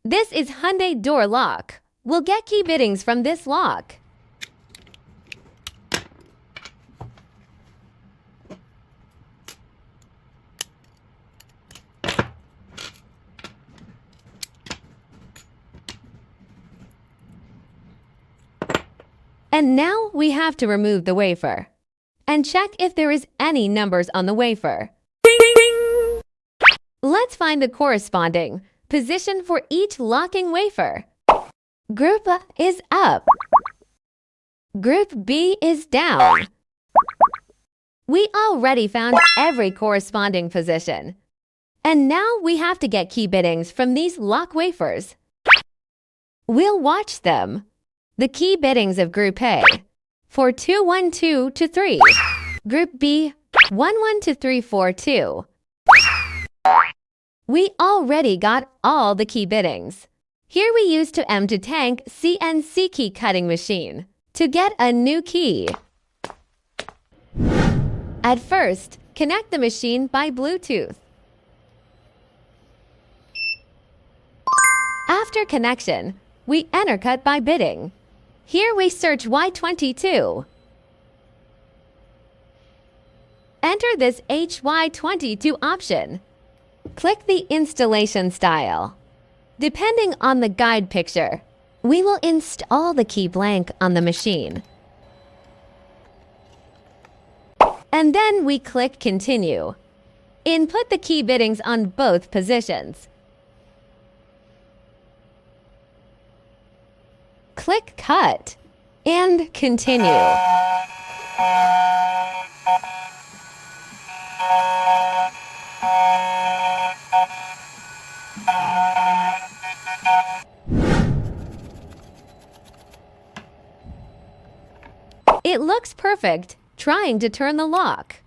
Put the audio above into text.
This is Hyundai door lock. We'll get key bittings from this lock. And now we have to remove the wafer and check if there is any numbers on the wafer. Ding, ding, ding. Let's find the corresponding position for each locking wafer. Group A is up. Group B is down. We already found every corresponding position. And now we have to get key bittings from these lock wafers. We'll watch them. The key bittings of Group A, 4212 to 3. Group B, 11 to 342. We already got all the key bittings. Here we use to M to tank CNC key cutting machine to get a new key. At first, connect the machine by Bluetooth. After connection, we enter cut by bitting. Here we search HY22. Enter this HY22 option. Click the installation style. Depending on the guide picture, we will install the key blank on the machine. And then we click continue. Input the key bittings on both positions. Click cut and continue. It looks perfect. Trying to turn the lock.